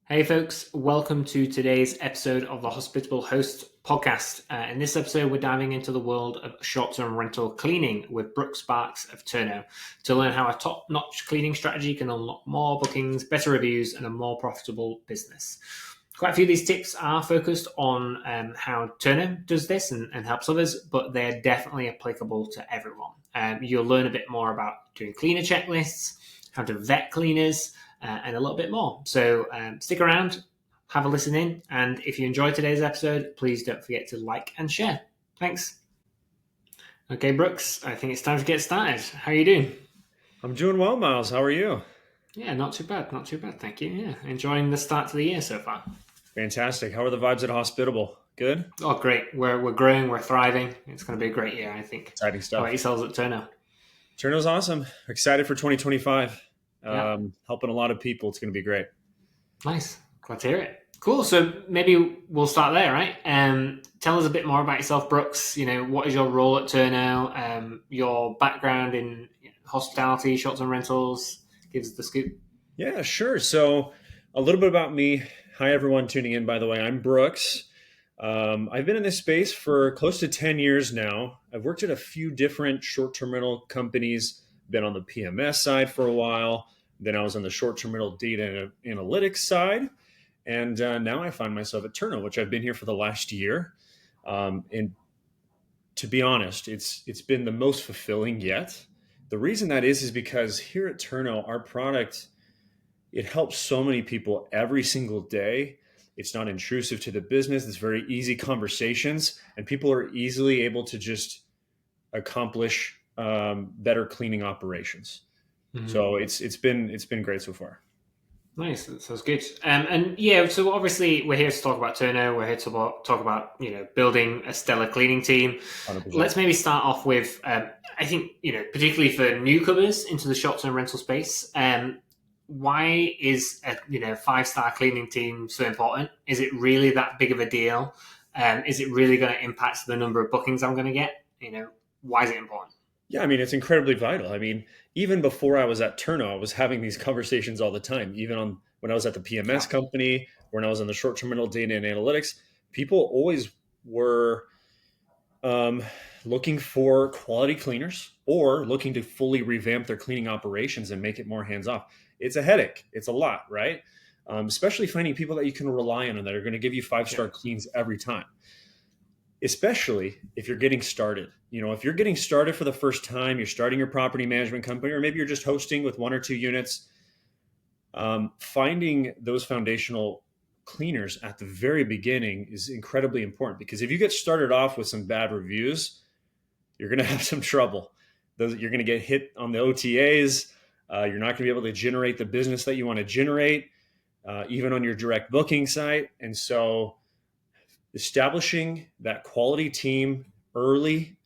Hey folks, welcome to today's episode of the Hospitable Hosts podcast. In this episode, we're diving into the world of short-term rental cleaning with Brooks Sparks of Turno to learn how a top-notch cleaning strategy can unlock more bookings, better reviews, and a more profitable business. Quite a few of these tips are focused on how Turno does this and helps others, but they're definitely applicable to everyone. You'll learn a bit more about doing cleaner checklists, how to vet cleaners, and a little bit more. So stick around, have a listen in, and if you enjoyed today's episode, please don't forget to like and share. Thanks. Okay, Brooks, I think it's time to get started. How are you doing? I'm doing well, Miles. How are you? Yeah, not too bad, thank you. Yeah, enjoying the start to the year so far. Fantastic. How are the vibes at Hospitable? Good? Oh, great. We're growing, we're thriving. It's going to be a great year, I think. Exciting How about stuff. yourselves at Turno? Turno's awesome. Excited for 2025. Yeah, Helping a lot of people. It's going to be great. nice. Glad to hear it. Cool. So maybe we'll start there, right? Tell us a bit more about yourself, Brooks. You know, what is your role at Turno? Your background in hospitality, short-term rentals. Give us the scoop. Yeah, sure. So, a little bit about me. Hi, everyone tuning in, by the way. I'm Brooks. I've been in this space for close to 10 years now. I've worked at a few different short term rental companies, been on the PMS side for a while. Then I was on the short term rental data analytics side. And now I find myself at Turno, which I've been here for the last year. And to be honest, it's been the most fulfilling yet. The reason that is because here at Turno, our product, it helps so many people every single day. It's not intrusive to the business. It's very easy conversations, and people are easily able to just accomplish better cleaning operations. Mhm. So it's been great so far. Nice, that sounds good. And yeah, so obviously we're here to talk about Turno. We're here to talk about building a stellar cleaning team. 100%. Let's maybe start off with I think particularly for newcomers into the short term rental space. Why is a 5-star cleaning team so important? Is it really that big of a deal? Is it really going to impact the number of bookings I'm going to get? Why is it important? Yeah, I mean, it's incredibly vital. I mean, even before I was at Turno, I was having these conversations all the time. Even on when I was at the PMS Yeah, company, when I was in the short-term rental data and analytics, people always were um, looking for quality cleaners or looking to fully revamp their cleaning operations and make it more hands-off. It's a headache. It's a lot, right? Especially finding people that you can rely on and that are going to give you yeah, five-star cleans every time, especially if you're getting started. If you're getting started for the first time, you're starting your property management company, or maybe you're just hosting with one or two units, finding those foundational cleaners at the very beginning is incredibly important, because if you get started off with some bad reviews, you're going to have some trouble. You're going to get hit on the OTAs. You're not going to be able to generate the business that you want to generate, even on your direct booking site. And so establishing that quality team early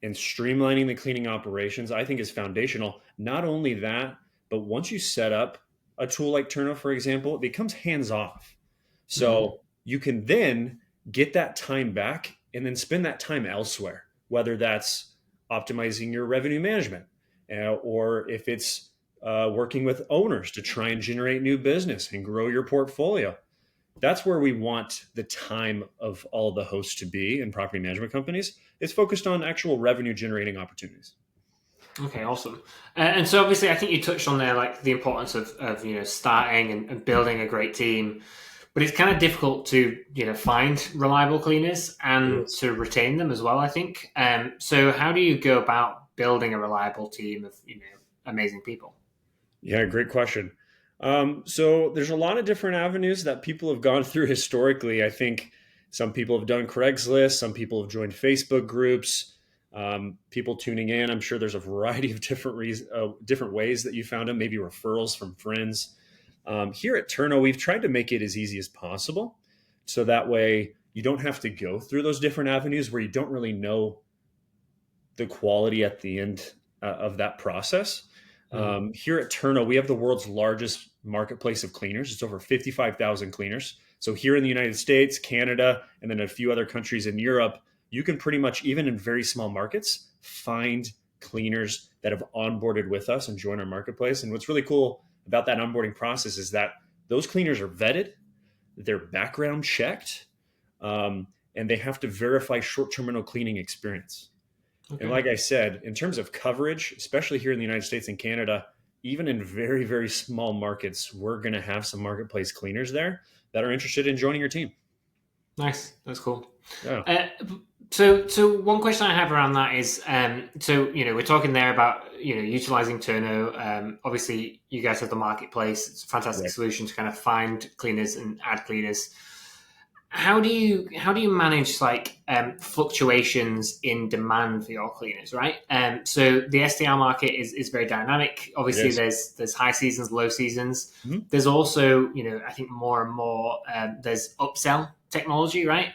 and streamlining the cleaning operations, I think, is foundational. Not only that, but once you set up a tool like Turno, for example, it becomes hands off. hmm So you can then get that time back and then spend that time elsewhere, whether that's optimizing your revenue management, or if it's working with owners to try and generate new business and grow your portfolio. That's where we want the time of all the hosts to be in property management companies. It's focused on actual revenue generating opportunities. Okay, awesome. And so obviously, I think you touched on there like the importance of starting and building a great team, but it's kind of difficult to find reliable cleaners It and is. to retain them as well. I think. So how do you go about building a reliable team of amazing people? Yeah, great question. So there's a lot of different avenues that people have gone through historically. I think some people have done Craigslist, some people have joined Facebook groups. People tuning in, I'm sure there's a variety of different ways that you found them. Maybe referrals from friends. Here at Turno, we've tried to make it as easy as possible, so that way you don't have to go through those different avenues where you don't really know the quality at the end of that process. Mhm. Here at Turno, we have the world's largest marketplace of cleaners. It's over 55,000 cleaners. So here in the United States, Canada, and then a few other countries in Europe, you can pretty much, even in very small markets, find cleaners that have onboarded with us and joined our marketplace. And what's really cool about that onboarding process is that those cleaners are vetted. they're background checked, and they have to verify short-term rental cleaning experience. And Okay. like I said, in terms of coverage, especially here in the United States and Canada, even in very, very small markets, we're going to have some marketplace cleaners there that are interested in joining your team. Nice. That's cool. Yeah. Uh, so one question I have around that is, so we're talking there about utilizing Turno. Obviously, you guys have the marketplace. It's a fantastic Right. solution to kind of find cleaners and add cleaners. How do you manage like fluctuations in demand for your cleaners, right? So the STR market is very dynamic. It Obviously, is. there's high seasons, low seasons. Mhm. There's also I think more and more there's upsell technology, right?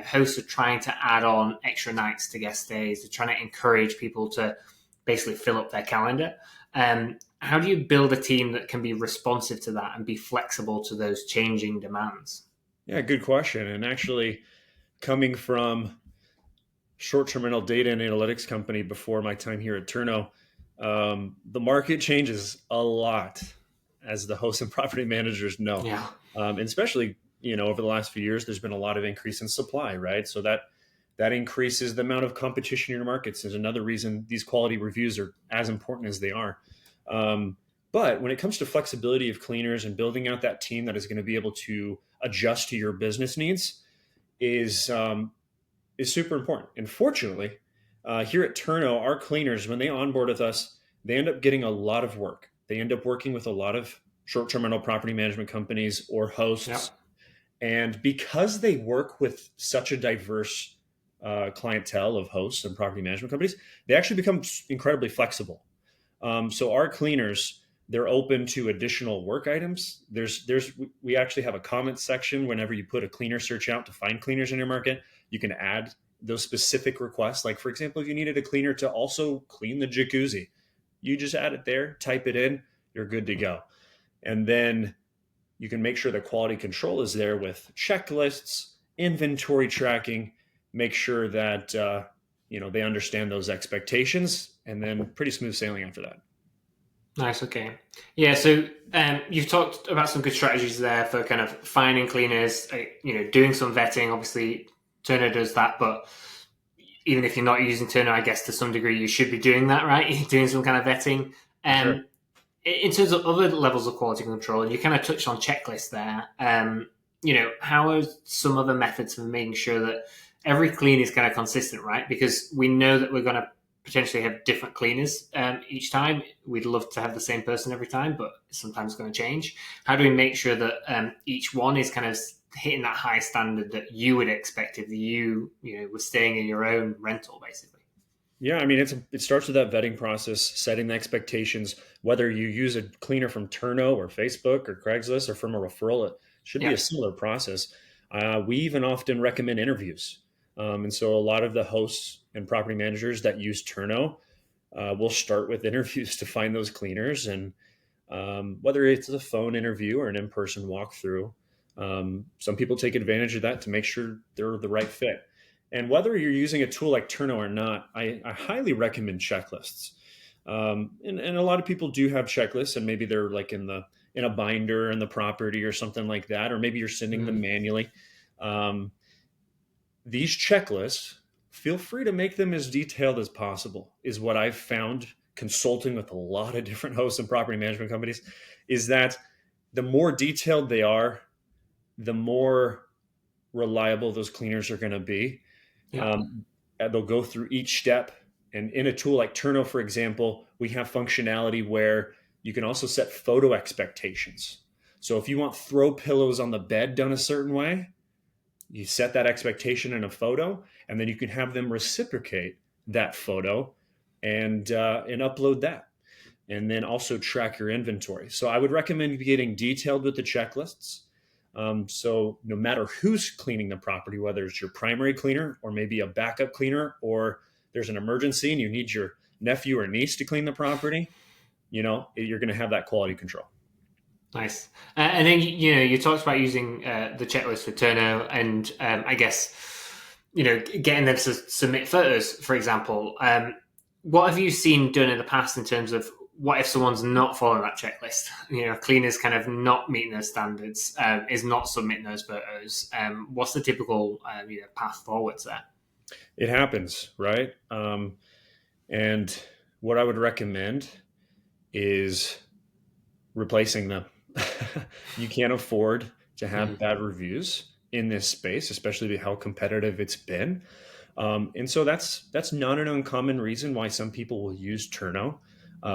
Hosts are trying to add on extra nights to guest stays. They're trying to encourage people to basically fill up their calendar. How do you build a team that can be responsive to that and be flexible to those changing demands? Yeah, good question. And actually, coming from short-term rental data and analytics company before my time here at Turno, the market changes a lot, as the hosts and property managers know, Yeah. and especially over the last few years, there's been a lot of increase in supply, right? So that increases the amount of competition in your markets. Is another reason these quality reviews are as important as they are. Um, but when it comes to flexibility of cleaners and building out that team that is going to be able to adjust to your business needs is is super important. And fortunately, here at Turno, our cleaners, when they onboard with us, they end up getting a lot of work. They end up working with a lot of short-term rental property management companies or hosts. Yep. And because they work with such a diverse clientele of hosts and property management companies, they actually become incredibly flexible. So our cleaners, they're open to additional work items. We actually have a comment section whenever you put a cleaner search out to find cleaners in your market. You can add those specific requests. Like, for example, if you needed a cleaner to also clean the jacuzzi, you just add it there, type it in, you're good to go. And then you can make sure the quality control is there with checklists, inventory tracking, make sure that they understand those expectations, and then pretty smooth sailing after that. Nice. Okay. Yeah. So you've talked about some good strategies there for kind of finding cleaners. Doing some vetting. Obviously, Turner does that, but even if you're not using Turner, I guess to some degree you should be doing that, right? You're doing some kind of vetting. For sure. In terms of other levels of quality control, and you kind of touched on checklists there. How are some other methods for making sure that every clean is kind of consistent, right? Because we know that we're going to potentially have different cleaners each time. We'd love to have the same person every time, but sometimes it's going to change. How do we make sure that each one is kind of hitting that high standard that you would expect if you were staying in your own rental, basically? Yeah, I mean, it starts with that vetting process, setting the expectations. Whether you use a cleaner from Turno or Facebook or Craigslist or from a referral, it should be Yeah. a similar process. We even often recommend interviews, and so a lot of the hosts and property managers that use Turno will start with interviews to find those cleaners, and whether it's a phone interview or an in-person walkthrough, some people take advantage of that to make sure they're the right fit. And whether you're using a tool like Turno or not, I highly recommend checklists. And a lot of people do have checklists, and maybe they're like in a binder in the property or something like that, or maybe you're sending them Mm. manually. Um, these checklists, feel free to make them as detailed as possible. Is what I've found consulting with a lot of different hosts and property management companies, is that the more detailed they are, the more reliable those cleaners are going to be. Yeah. They'll go through each step. And in a tool like Turno, for example, we have functionality where you can also set photo expectations. So if you want throw pillows on the bed done a certain way, you set that expectation in a photo, and then you can have them reciprocate that photo and upload that, and then also track your inventory. So I would recommend getting detailed with the checklists. So no matter who's cleaning the property, whether it's your primary cleaner or maybe a backup cleaner, or there's an emergency and you need your nephew or niece to clean the property, you're going to have that quality control. Nice. And then you talked about using the checklist for Turno, and I guess getting them to submit photos, for example. What have you seen done in the past in terms of what if someone's not following that checklist? Cleaners kind of not meeting those standards, is not submitting those photos. What's the typical path forwards there? It happens, right? And what I would recommend is replacing them. You can't afford to have bad reviews in this space, especially how competitive it's been. And so that's not an uncommon reason why some people will use Turno.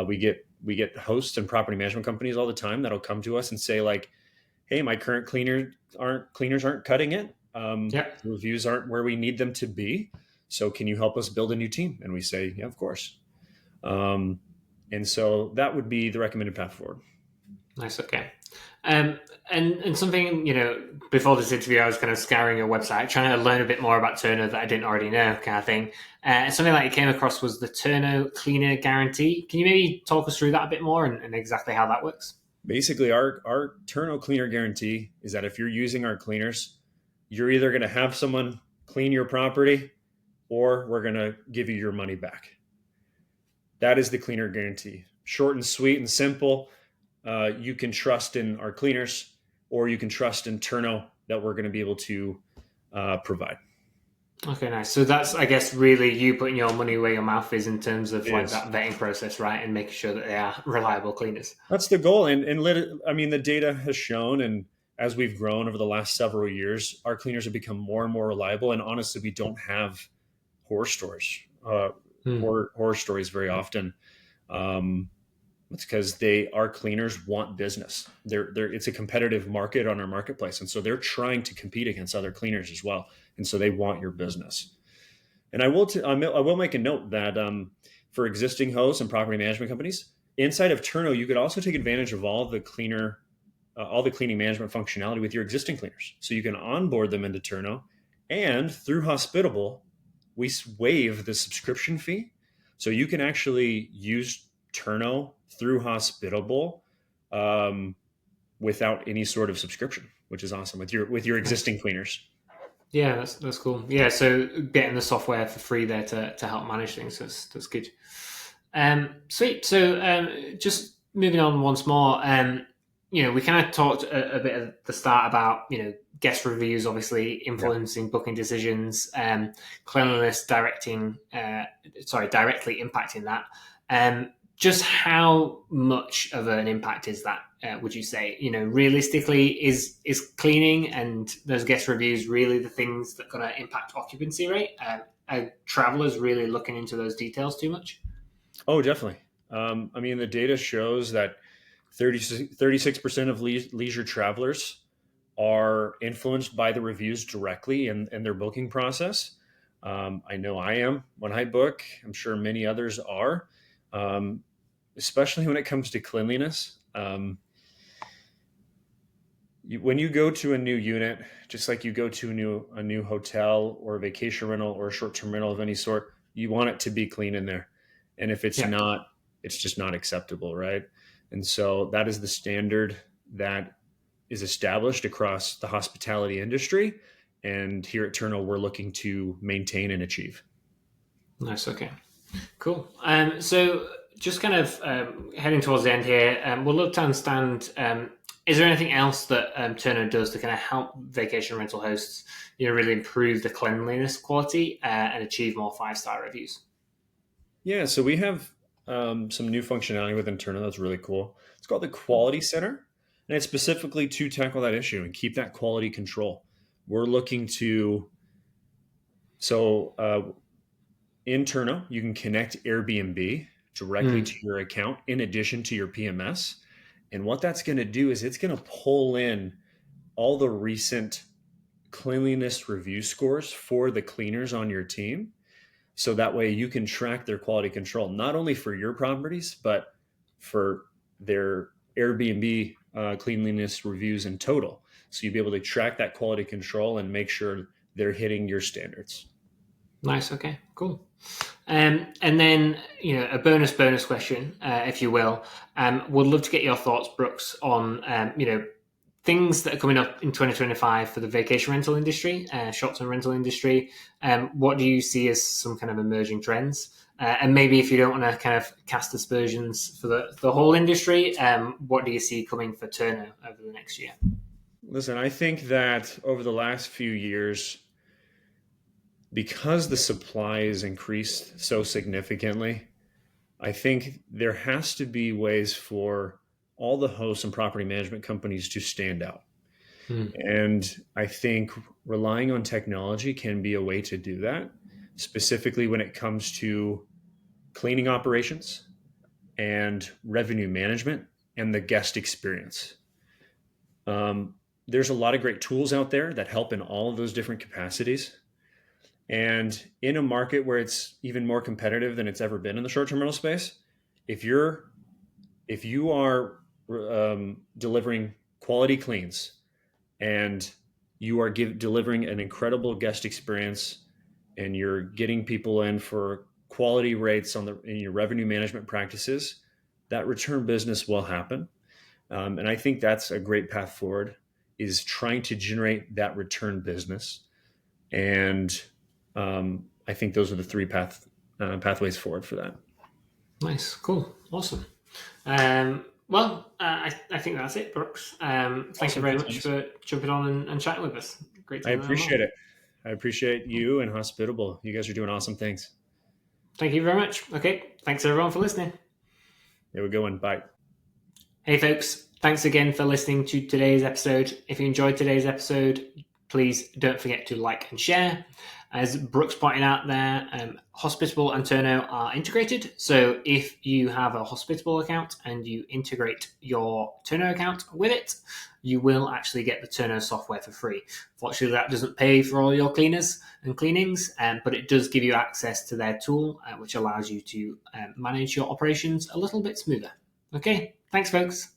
We get hosts and property management companies all the time that'll come to us and say like, "Hey, my current cleaners aren't cutting it. Yeah. The reviews aren't where we need them to be. So can you help us build a new team?" And we say, "Yeah, of course." And so that would be the recommended path forward. Nice. Okay. And something, before this interview, I was kind of scouring your website, trying to learn a bit more about Turno that I didn't already know, kind of thing. Something that you came across was the Turno Cleaner Guarantee. Can you maybe talk us through that a bit more and exactly how that works? Basically, our Turno Cleaner Guarantee is that if you're using our cleaners, you're either going to have someone clean your property or we're going to give you your money back. That is the Cleaner Guarantee. Short and sweet and simple. You can trust in our cleaners, or you can trust in Turno that we're going to be able to provide. Okay, nice. So that's, I guess, really you putting your money where your mouth is in terms of that vetting process, right? And making sure that they are reliable cleaners. That's the goal. And the data has shown, and as we've grown over the last several years, our cleaners have become more and more reliable. And honestly, we don't have horror stories very often. It's because our cleaners want business. It's a competitive market on our marketplace. And so they're trying to compete against other cleaners as well. And so they want your business. And I will make a note that for existing hosts and property management companies, inside of Turno, you could also take advantage of all the cleaning management functionality with your existing cleaners. So you can onboard them into Turno, and through Hospitable, we waive the subscription fee. So you can actually use Turno through Hospitable without any sort of subscription, which is awesome with your existing cleaners. Yeah, that's cool. Yeah, so getting the software for free there to help manage things, that's good. Sweet. So just moving on once more, we kind of talked a bit at the start about, guest reviews, obviously influencing booking decisions, cleanliness directly impacting that. Just how much of an impact is that, would you say? Realistically, is cleaning and those guest reviews really the things that are going to impact occupancy rate? Are travelers really looking into those details too much? Oh, definitely. The data shows that 36% of leisure travelers are influenced by the reviews directly in their booking process. I know I am when I book. I'm sure many others are. Especially when it comes to cleanliness. When you go to a new unit, just like you go to a new hotel or a vacation rental or a short-term rental of any sort, you want it to be clean in there. And if it's not, it's just not acceptable, right? And so that is the standard that is established across the hospitality industry. And here at Turno, we're looking to maintain and achieve. Nice. Okay, cool. So just kind of heading towards the end here, we'll look to understand, is there anything else that Turno does to kind of help vacation rental hosts, really improve the cleanliness quality and achieve more 5-star reviews? Yeah, so we have some new functionality within Turno that's really cool. It's called the Quality Center, and it's specifically to tackle that issue and keep that quality control. We're looking to, in Turno, you can connect Airbnb directly to your account in addition to your PMS. And what that's going to do is it's going to pull in all the recent cleanliness review scores for the cleaners on your team. So that way you can track their quality control, not only for your properties, but for their Airbnb cleanliness reviews in total. So you'll be able to track that quality control and make sure they're hitting your standards. Nice. Okay, cool. And then, a bonus question, if you will. Would love to get your thoughts, Brooks, on, things that are coming up in 2025 for the vacation rental industry, short-term rental industry. What do you see as some kind of emerging trends? And maybe if you don't want to kind of cast aspersions for the whole industry, what do you see coming for Turno over the next year? Listen, I think that over the last few years, because the supply has increased so significantly, I think there has to be ways for all the hosts and property management companies to stand out. And I think relying on technology can be a way to do that, specifically when it comes to cleaning operations and revenue management and the guest experience. There's a lot of great tools out there that help in all of those different capacities. And in a market where it's even more competitive than it's ever been in the short-term rental space, if you are delivering quality cleans and you are delivering an incredible guest experience and you're getting people in for quality rates in your revenue management practices, that return business will happen. And I think that's a great path forward, is trying to generate that return business. And I think those are the three pathways forward for that. Nice, cool, awesome. I think that's it, Brooks. Thank you very much for jumping on and chatting with us. Great to I appreciate it. I appreciate you and Hospitable. You guys are doing awesome things. Thank you very much. Okay, thanks everyone for listening. There we go, and bye. Hey folks, thanks again for listening to today's episode. If you enjoyed today's episode, please don't forget to like and share. As Brooks pointed out there, Hospitable and Turno are integrated. So if you have a Hospitable account and you integrate your Turno account with it, you will actually get the Turno software for free. Fortunately, that doesn't pay for all your cleaners and cleanings, but it does give you access to their tool, which allows you to manage your operations a little bit smoother. Okay, thanks folks.